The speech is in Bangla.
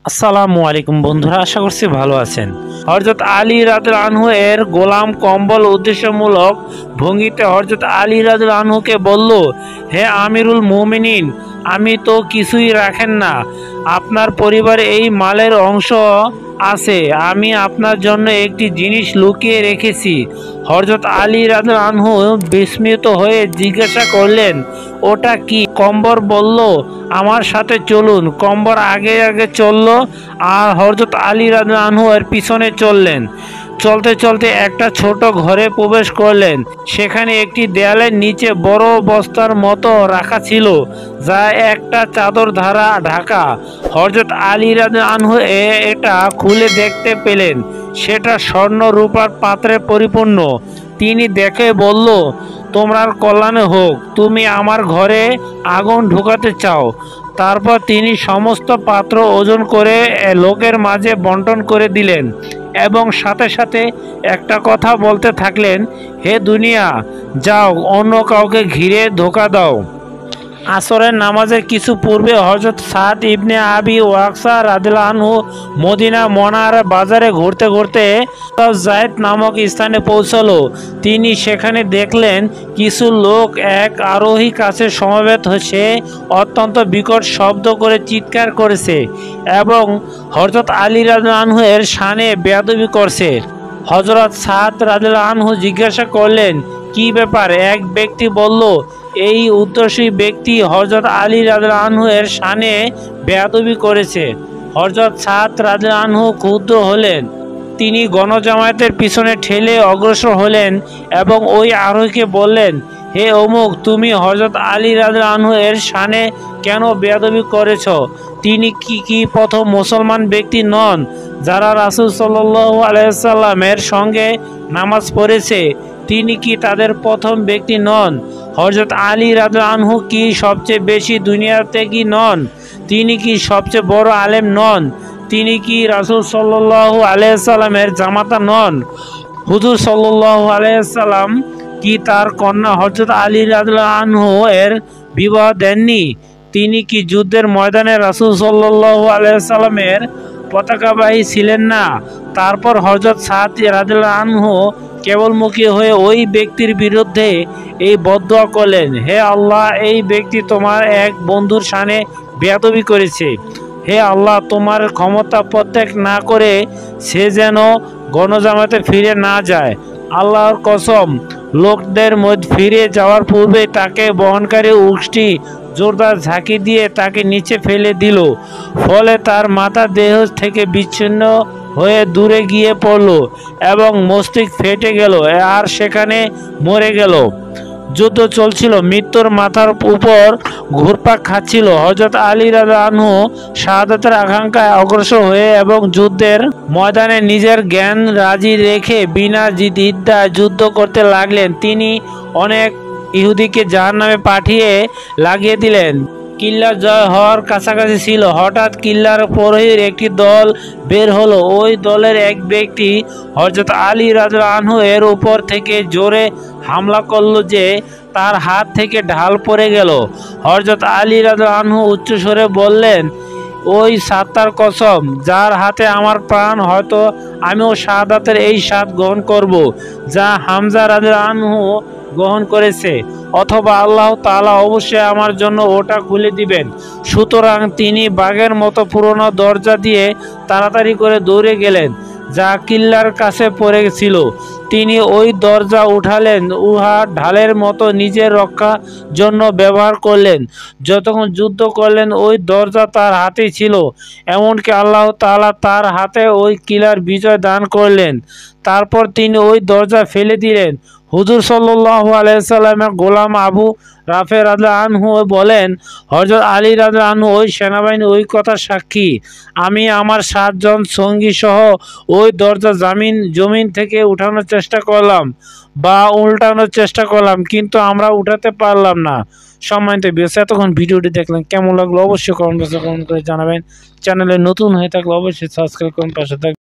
আসসালামু আলাইকুম বন্ধুরা, আশা করছি ভালো আছেন। হযরত আলী রাদিয়াল্লাহু আনহু এর গোলাম কম্বল উদ্দেশ্যমূলক ভঙ্গিতে হযরত আলী রাদিয়াল্লাহু আনহুকে বলল, হে আমিরুল মুমিনিন, আমি তো কিছুই রাখেন না, আপনার পরিবারে এই মালের অংশ আছে, আমি আপনার জন্য একটি জিনিস লুকিয়ে রেখেছি। হযরত আলী রাদিয়াল্লাহু আনহু বিস্মিত হয়ে জিজ্ঞাসা করলেন, ওটা কি? কম্বর বলল, আমার সাথে চলুন। কম্বর আগে আগে চলল আর হযরত আলী রাদিয়াল্লাহু আনহু এর পিছনে চললেন। চলতে চলতে একটা ছোট ঘরে প্রবেশ করলেন। সেখানে একটি দেয়ালের নিচে বড় বস্তার মতো রাখা ছিল, যা একটা চাদর দ্বারা ঢাকা। হযরত আলী রাদিয়াল্লাহু আনহু এটা খুলে দেখতে পেলেন সেটা স্বর্ণ রূপার পাত্রে পরিপূর্ণ। তিনি দেখে বলল, তোমার কল্যাণ হোক, তুমি আমার ঘরে আগুন ঢুকাতে চাও। তারপর তিনি সমস্ত পাত্র ওজন করে লোকের মাঝে বন্টন করে দিলেন এবং সাথে সাথে একটা কথা বলতে থাকলেন, হে দুনিয়া, যাও অন্য কাউকে ঘিরে ধোঁকা দাও। আসরের নামাজের কিছু পূর্বে হযরত সাদ ইবনে আবি ওয়াক্কাস রাদিয়াল্লাহু আনহু মদিনা মুনাওয়ারা বাজারে ঘুরতে ঘুরতে জায়েদ নামক স্থানে পৌঁছালো। তিনি সেখানে দেখলেন কিছু লোক এক আরোহী কাছে সমবেত হয়েছে, অত্যন্ত বিকট শব্দ করে চিৎকার করেছে এবং হযরত আলী রাদিয়াল্লাহু আনহু এর শানে বেয়াদবি করছে। হযরত সাদ রাদিয়াল্লাহু আনহু জিজ্ঞাসা করলেন, কি ব্যাপার? এক ব্যক্তি বলল, এই উদ্দেশ্যী ব্যক্তি হযরত আলী রাদিয়াল্লাহু আনহু এর শানে বেয়াদবি করেছে। হযরত সাদ রাদিয়াল্লাহু আনহু ক্রুদ্ধ হলেন। তিনি গণজামায়াতের পিছনে ঠেলে অগ্রসর হলেন এবং ওই আরোহীকে বললেন, হে অমুক, তুমি হযরত আলী রাদিয়াল্লাহু আনহু এর শানে কেন বেয়াদবি করেছ? তিনি কি প্রথম মুসলমান ব্যক্তি নন যারা রাসূল সাল্লাল্লাহু আলাইহি ওয়াসাল্লামের সঙ্গে নামাজ পড়েছে? তিনি কি তাদের প্রথম ব্যক্তি নন? হযরত আলী রাদিয়াল্লাহু আনহু কি সবচেয়ে বেশি দুনিয়াতে কি নন? তিনি কি সবচেয়ে বড় আলেম নন? তিনি কি রাসূল সাল্লাল্লাহু আলাইহি ওয়াসাল্লামের জামাতা নন? হুজুর সাল্লাল্লাহু আলাইহি ওয়াসাল্লাম কি তার কন্যা হযরত আলী রাদিয়াল্লাহু আনহু এর বিবাহ দেননি? তিনি কি যুদ্ধের ময়দানে রাসূল সাল্লাল্লাহু আলাইহি ওয়াসাল্লামের পতাকাবাহী ছিলেন না? তারপর হযরত সাদ রাদিয়াল্লাহু আনহু কেবলমুখী হয়ে ওই ব্যক্তির বিরুদ্ধে এই বদদোয়া করলেন, হে আল্লাহ, এই ব্যক্তি তোমার এক বন্ধুর শানে বেয়াদবি করেছে। হে আল্লাহ, তোমার ক্ষমতা প্রত্যাখ্যান না করে সে যেন গণজামাতে ফিরে না যায়। আল্লাহর কসম, লোকদের মধ্যে ফিরে যাওয়ার পূর্বে তাকে বহনকারী উটটি জোরদার ঝাঁকি দিয়ে তাকে নিচে ফেলে দিল। ফলে তার মাথা দেহ থেকে বিচ্ছিন্ন হয়ে দূরে গিয়ে পড়ল এবং মস্তিষ্ক ফেটে গেল আর সেখানে মরে গেল। যুদ্ধ চলছিল, মৃত্যুর মাথার উপর ঘুরপাক খাচ্ছিল। হযরত আলী রাদিয়াল্লাহু আনহু শাহাদাতের আকাঙ্ক্ষায় অগ্রসর হয়ে এবং যুদ্ধের ময়দানে নিজের জ্ঞান রাজি রেখে বিনা দ্বিধায় যুদ্ধ করতে লাগলেন। তিনি অনেক ইহুদিকে জাহান্নামে পাঠিয়ে লাগিয়ে দিলেন। কিল্লা জয় হওয়ার কাছাকাছি ছিল। হঠাৎ কিল্লার প্রহরীর একটি দল বের হলো। ওই দলের এক ব্যক্তি হযরত আলী রাদিয়াল্লাহু আনহু এর উপর থেকে জোরে হামলা করলো যে তার হাত থেকে ঢাল পড়ে গেল। হযরত আলী রাদিয়াল্লাহু আনহু উচ্চস্বরে বললেন, ওই সাত্তার কসম, যার হাতে আমার প্রাণ, হয়তো আমিও শাহাদাতের এই স্বাদ গ্রহণ করব যা হামজা রাদিয়াল্লাহু আনহু গ্রহণ করেছে, অথবা আল্লাহ তাআলা অবশ্যই আমার জন্য ওটা খুলে দিবেন। সুতরাং তিনি বাঘের মতো পুরনো দরজা দিয়ে তাড়াতাড়ি করে দৌড়ে গেলেন যা কিল্লার কাছে পড়ে ছিল। তিনি ওই দরজা উঠালেন, উহা ঢালের মতো নিজের রক্ষার জন্য ব্যবহার করলেন। যতক্ষণ যুদ্ধ করলেন ওই দরজা তার হাতেই ছিল, এমনকি আল্লাহ তাআলা তার হাতে ওই কিলার বিজয় দান করলেন। তারপর তিনি ওই দরজা ফেলে দিলেন। হুজুর সাল্লাল্লাহু আলাইহি ওয়াসাল্লামের গোলাম আবু রাফে রাদিয়াল্লাহু আনহু বলেন, হযরত আলী রাদিয়াল্লাহু আনহু ওই সেনাবাহিনী ওই কথার সাক্ষী। আমি আমার 7 জন সঙ্গী সহ ওই দরজা জমিন থেকে উঠানোর চেষ্টা করলাম বা উল্টানোর চেষ্টা করলাম, কিন্তু আমরা উঠাতে পারলাম না। সম্মানিত ভিউয়ার্স, এতক্ষণ ভিডিওটি দেখলেন, কেমন লাগলো অবশ্যই কমেন্ট বক্সে কমেন্ট করে জানাবেন। চ্যানেলে নতুন হয়ে থাকলে অবশ্যই সাবস্ক্রাইব করুন, পাশে থাকবেন।